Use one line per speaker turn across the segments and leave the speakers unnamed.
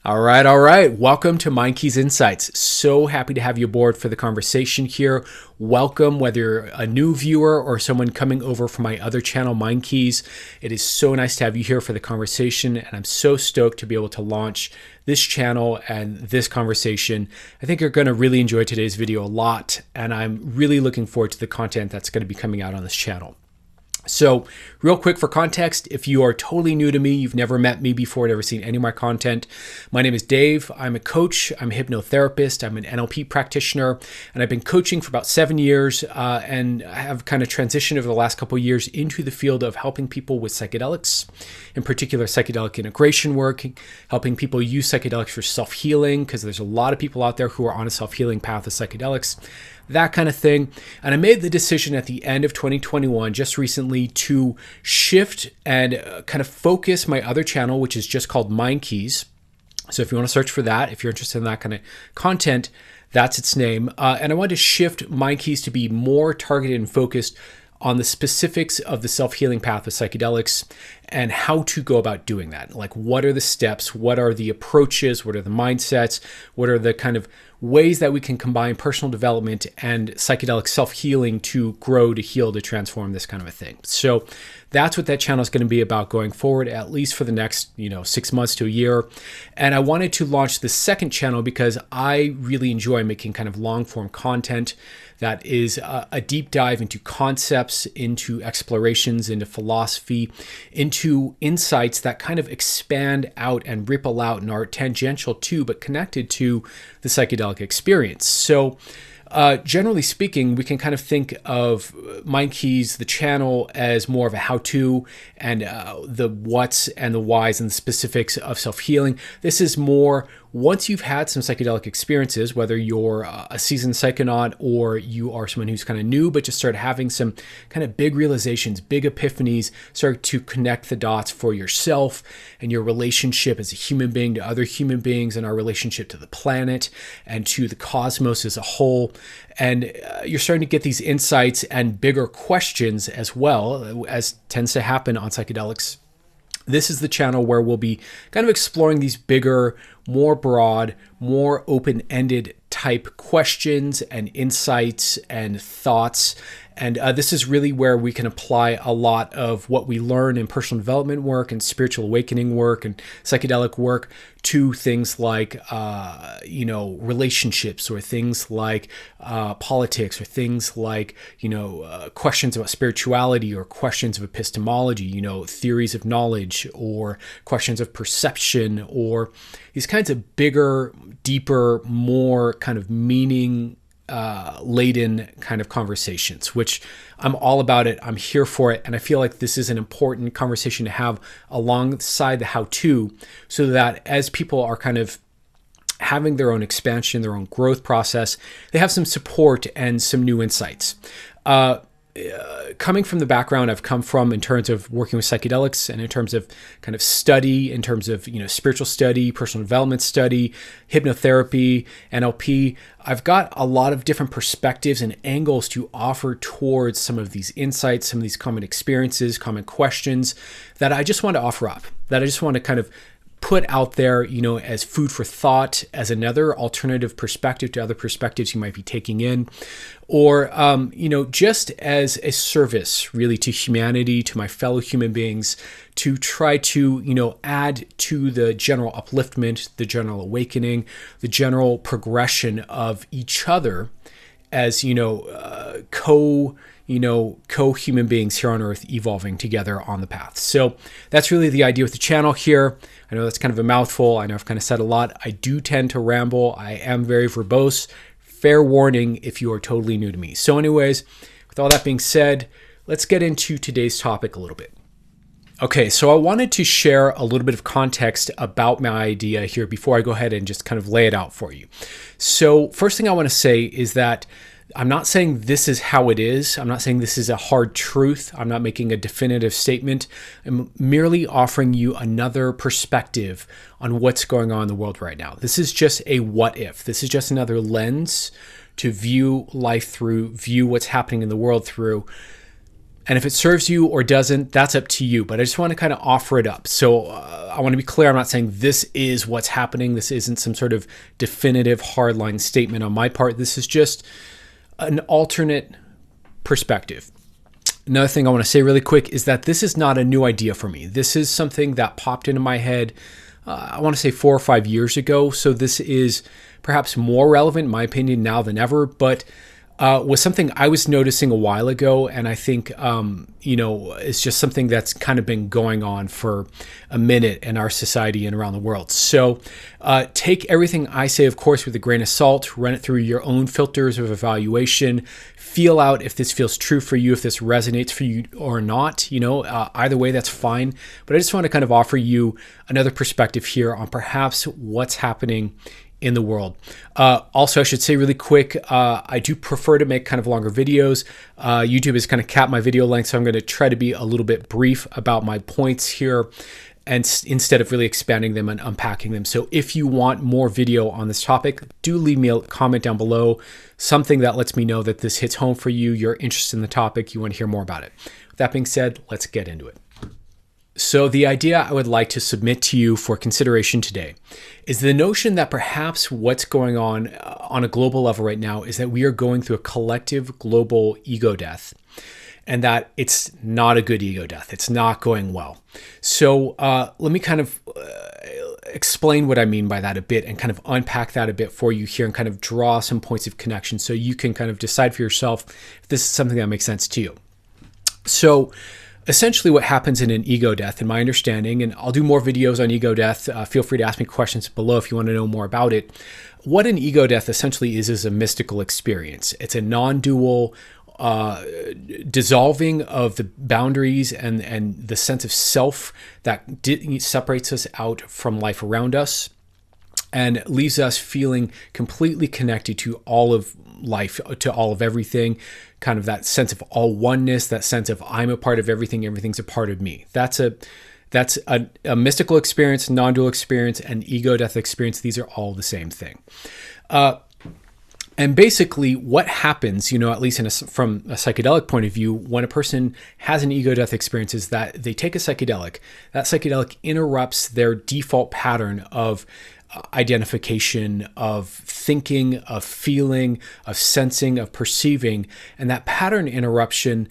All right. Welcome to Mindkeys Insights. So happy to have you aboard for the conversation here. Welcome, whether you're a new viewer or someone coming over from my other channel, Mindkeys. It is so nice to have you here for the conversation, and I'm so stoked to be able to launch this channel and this conversation. I think you're going to really enjoy today's video a lot, and I'm really looking forward to the content that's going to be coming out on this channel. So real quick for context, if you are totally new to me, you've never met me before, never seen any of my content, my name is Dave. I'm a coach, I'm a hypnotherapist, I'm an NLP practitioner, and I've been coaching for about 7 years and I have kind of transitioned over the last couple of years into the field of helping people with psychedelics, in particular psychedelic integration work, helping people use psychedelics for self-healing, because there's a lot of people out there who are on a self-healing path with psychedelics, that kind of thing. And I made the decision at the end of 2021, just recently, to shift and kind of focus my other channel, which is just called Mindkeys. So if you want to search for that, if you're interested in that kind of content, that's its name. And I wanted to shift Mindkeys to be more targeted and focused on the specifics of the self-healing path of psychedelics and how to go about doing that. Like, what are the steps? What are the approaches? What are the mindsets? What are the kind of ways that we can combine personal development and psychedelic self-healing to grow, to heal, to transform, this kind of a thing. So that's what that channel is going to be about going forward, at least for the next, 6 months to a year. And I wanted to launch the second channel because I really enjoy making kind of long form content that is a deep dive into concepts, into explorations, into philosophy, into insights that kind of expand out and ripple out and are tangential to, but connected to the psychedelic experience. So generally speaking, we can kind of think of Mindkeys, the channel, as more of a how-to and the what's and the whys and the specifics of self-healing. This is more once you've had some psychedelic experiences, whether you're a seasoned psychonaut or you are someone who's kind of new, but just started having some kind of big realizations, big epiphanies, start to connect the dots for yourself and your relationship as a human being to other human beings, and our relationship to the planet and to the cosmos as a whole. And you're starting to get these insights and bigger questions as well, as tends to happen on psychedelics. This is the channel where we'll be kind of exploring these bigger, more broad, more open-ended type questions and insights and thoughts. And this is really where we can apply a lot of what we learn in personal development work and spiritual awakening work and psychedelic work to things like, relationships, or things like politics, or things like, questions about spirituality, or questions of epistemology, theories of knowledge, or questions of perception, or these kinds of bigger, deeper, more kind of meaning laden kind of conversations, which I'm all about it. I'm here for it. And I feel like this is an important conversation to have alongside the how-to, so that as people are kind of having their own expansion, their own growth process, they have some support and some new insights. Coming from the background I've come from in terms of working with psychedelics and in terms of kind of study, in terms of, spiritual study, personal development study, hypnotherapy, NLP, I've got a lot of different perspectives and angles to offer towards some of these insights, some of these common experiences, common questions that I just want to offer up, that I just want to kind of put out there, as food for thought, as another alternative perspective to other perspectives you might be taking in, or, just as a service really to humanity, to my fellow human beings, to try to, add to the general upliftment, the general awakening, the general progression of each other as, co-human beings here on Earth, evolving together on the path. So that's really the idea with the channel here. I know that's kind of a mouthful. I know I've kind of said a lot. I do tend to ramble. I am very verbose. Fair warning if you are totally new to me. So anyways, with all that being said, let's get into today's topic a little bit. Okay, so I wanted to share a little bit of context about my idea here before I go ahead and just kind of lay it out for you. So first thing I want to say is that I'm not saying this is how it is. I'm not saying this is a hard truth. I'm not making a definitive statement. I'm merely offering you another perspective on what's going on in the world right now. This is just a what if. This is just another lens to view life through, view what's happening in the world through, And if it serves you or doesn't, that's up to you. But I just want to kind of offer it up. So I want to be clear. I'm not saying this is what's happening. This isn't some sort of definitive hardline statement on my part. This is just an alternate perspective. Another thing I want to say really quick is that this is not a new idea for me. This is something that popped into my head, I want to say 4 or 5 years ago. So this is perhaps more relevant, in my opinion, now than ever. But was something I was noticing a while ago, and I think, it's just something that's kind of been going on for a minute in our society and around the world. So take everything I say, of course, with a grain of salt, run it through your own filters of evaluation, feel out if this feels true for you, if this resonates for you or not. Either way, that's fine. But I just want to kind of offer you another perspective here on perhaps what's happening in the world. Also, I should say really quick, I do prefer to make kind of longer videos. YouTube has kind of capped my video length, so I'm going to try to be a little bit brief about my points here, and instead of really expanding them and unpacking them. So if you want more video on this topic, do leave me a comment down below, something that lets me know that this hits home for you, you're interested in the topic, you want to hear more about it. With that being said, let's get into it. So the idea I would like to submit to you for consideration today is the notion that perhaps what's going on a global level right now is that we are going through a collective global ego death, and that it's not a good ego death. It's not going well. So let me kind of explain what I mean by that a bit and kind of unpack that a bit for you here and kind of draw some points of connection so you can kind of decide for yourself if this is something that makes sense to you. So essentially what happens in an ego death, in my understanding, and I'll do more videos on ego death, feel free to ask me questions below if you want to know more about it. What an ego death essentially is a mystical experience. It's a non-dual dissolving of the boundaries and the sense of self that separates us out from life around us and leaves us feeling completely connected to all of life, to all of everything, kind of that sense of all oneness, that sense of I'm a part of everything, everything's a part of me. That's a mystical experience, non-dual experience, and ego death experience. These are all the same thing. And basically what happens, at least from a psychedelic point of view, when a person has an ego death experience is that they take a psychedelic. That psychedelic interrupts their default pattern of identification, of thinking, of feeling, of sensing, of perceiving. And that pattern interruption,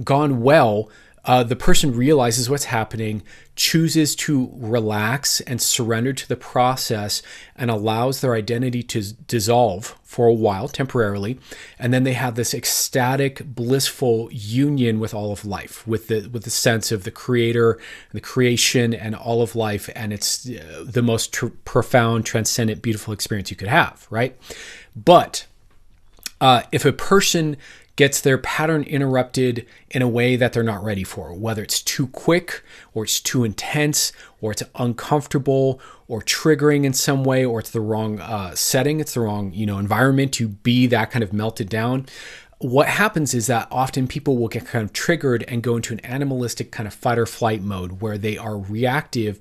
gone well, the person realizes what's happening, chooses to relax and surrender to the process, and allows their identity to dissolve for a while, temporarily. And then they have this ecstatic, blissful union with all of life, with the sense of the creator, the creation, and all of life. And it's the most profound, transcendent, beautiful experience you could have, right? But if a person gets their pattern interrupted in a way that they're not ready for, whether it's too quick or it's too intense or it's uncomfortable or triggering in some way, or it's the wrong setting, it's the wrong environment to be that kind of melted down. What happens is that often people will get kind of triggered and go into an animalistic kind of fight or flight mode where they are reactive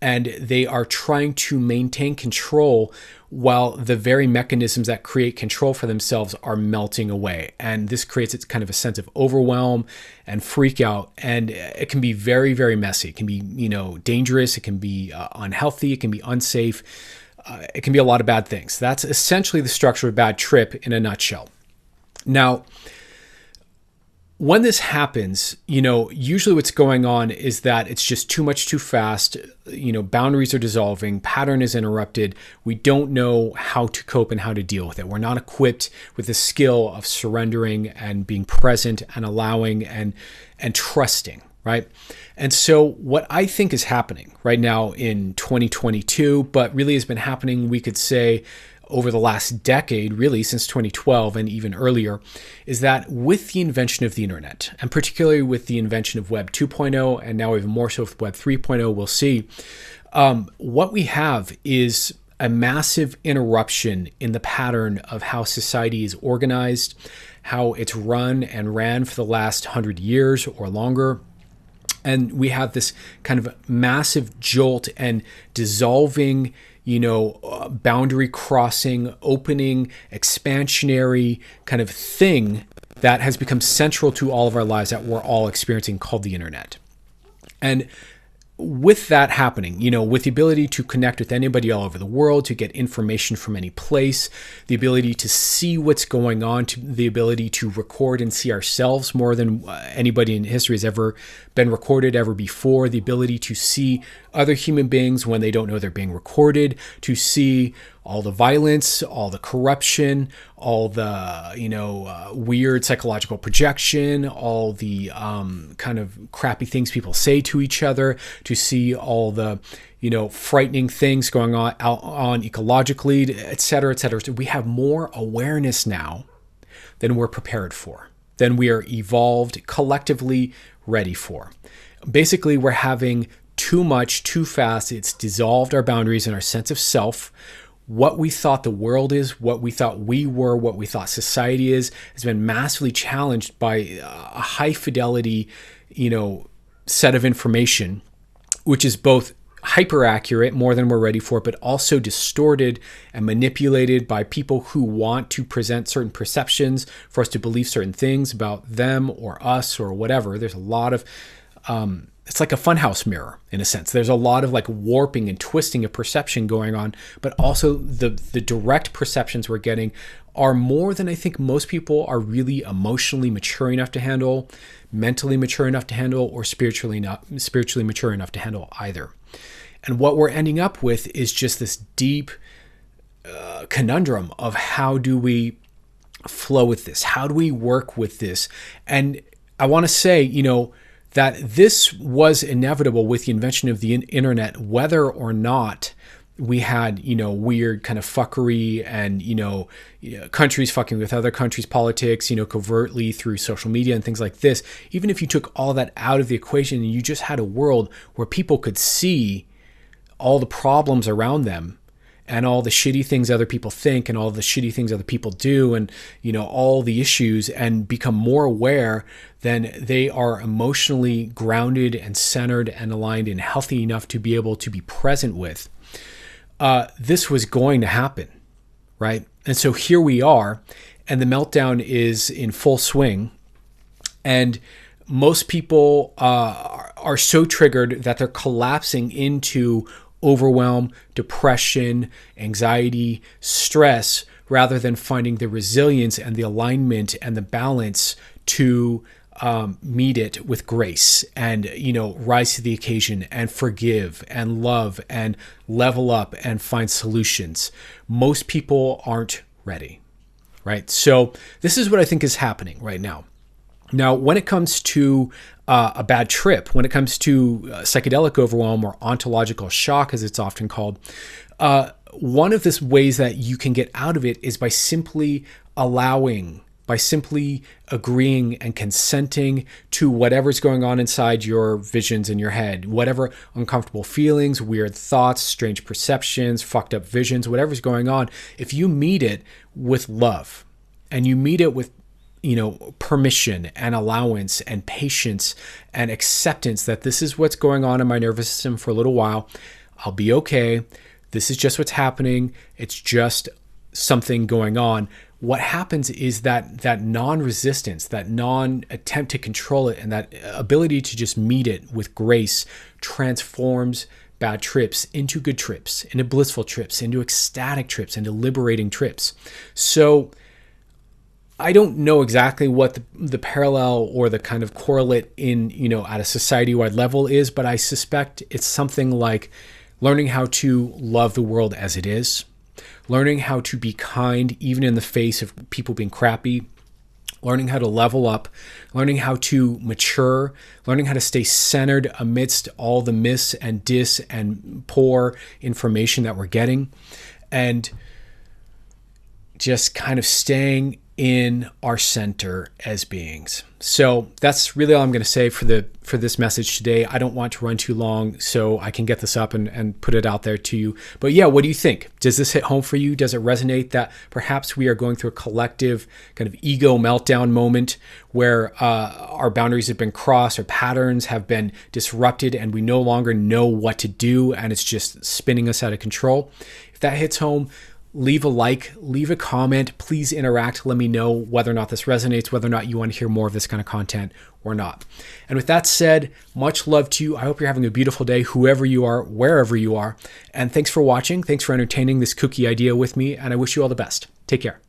and they are trying to maintain control while the very mechanisms that create control for themselves are melting away. And this creates it's kind of a sense of overwhelm and freak out. And it can be very, very messy. It can be, dangerous. It can be unhealthy. It can be unsafe. It can be a lot of bad things. That's essentially the structure of a bad trip in a nutshell. Now, when this happens, usually what's going on is that it's just too much too fast. Boundaries are dissolving, pattern is interrupted. We don't know how to cope and how to deal with it. We're not equipped with the skill of surrendering and being present and allowing and trusting, right? And so what I think is happening right now in 2022, but really has been happening, we could say, over the last decade, really since 2012 and even earlier, is that with the invention of the internet, and particularly with the invention of Web 2.0, and now even more so with Web 3.0, we'll see, what we have is a massive interruption in the pattern of how society is organized, how it's run and ran for the last 100 years or longer. And we have this kind of massive jolt and dissolving, boundary crossing, opening, expansionary kind of thing that has become central to all of our lives that we're all experiencing, called the internet. And with that happening, with the ability to connect with anybody all over the world, to get information from any place, the ability to see what's going on, to the ability to record and see ourselves more than anybody in history has ever been recorded ever before, the ability to see other human beings when they don't know they're being recorded, to see all the violence, all the corruption, all the, weird psychological projection, all the kind of crappy things people say to each other, to see all the, frightening things going on ecologically, et cetera, et cetera. So we have more awareness now than we're prepared for, than we are evolved, collectively ready for. Basically, we're having too much, too fast. It's dissolved our boundaries and our sense of self. What we thought the world is, what we thought we were, what we thought society is, has been massively challenged by a high fidelity, set of information, which is both hyper accurate, more than we're ready for, but also distorted and manipulated by people who want to present certain perceptions for us to believe certain things about them or us or whatever. There's a lot of, it's like a funhouse mirror in a sense. There's a lot of like warping and twisting of perception going on, but also the direct perceptions we're getting are more than I think most people are really emotionally mature enough to handle, mentally mature enough to handle, or spiritually mature enough to handle either. And what we're ending up with is just this deep conundrum of how do we flow with this? How do we work with this? And I want to say, that this was inevitable with the invention of the internet, whether or not we had, weird kind of fuckery and, countries fucking with other countries' politics, covertly through social media and things like this. Even if you took all that out of the equation and you just had a world where people could see all the problems around them and all the shitty things other people think and all the shitty things other people do and, all the issues, and become more aware, then they are emotionally grounded and centered and aligned and healthy enough to be able to be present with. This was going to happen, right? And so here we are, and the meltdown is in full swing. And most people are so triggered that they're collapsing into overwhelm, depression, anxiety, stress, rather than finding the resilience and the alignment and the balance to meet it with grace and, rise to the occasion and forgive and love and level up and find solutions. Most people aren't ready, right? So this is what I think is happening right now. Now, when it comes to a bad trip, when it comes to psychedelic overwhelm or ontological shock, as it's often called, one of the ways that you can get out of it is by simply allowing, by simply agreeing and consenting to whatever's going on inside your visions in your head, whatever uncomfortable feelings, weird thoughts, strange perceptions, fucked up visions, whatever's going on. If you meet it with love and you meet it with permission and allowance and patience and acceptance that this is what's going on in my nervous system for a little while. I'll be okay. This is just what's happening. It's just something going on. What happens is that non-resistance, that non-attempt to control it, and that ability to just meet it with grace transforms bad trips into good trips, into blissful trips, into ecstatic trips, into liberating trips. So I don't know exactly what the parallel or the kind of correlate in, at a society-wide level is, but I suspect it's something like learning how to love the world as it is, learning how to be kind even in the face of people being crappy, learning how to level up, learning how to mature, learning how to stay centered amidst all the mis and dis and poor information that we're getting, and just kind of staying in our center as beings. So that's really all I'm going to say for this message today. I don't want to run too long, so I can get this up and put it out there to you. But yeah, what do you think? Does this hit home for you? Does it resonate that perhaps we are going through a collective kind of ego meltdown moment where our boundaries have been crossed, our patterns have been disrupted, and we no longer know what to do, and it's just spinning us out of control? If that hits home, leave a like, leave a comment, please interact. Let me know whether or not this resonates, whether or not you want to hear more of this kind of content or not. And with that said, much love to you. I hope you're having a beautiful day, whoever you are, wherever you are. And thanks for watching. Thanks for entertaining this kooky idea with me. And I wish you all the best. Take care.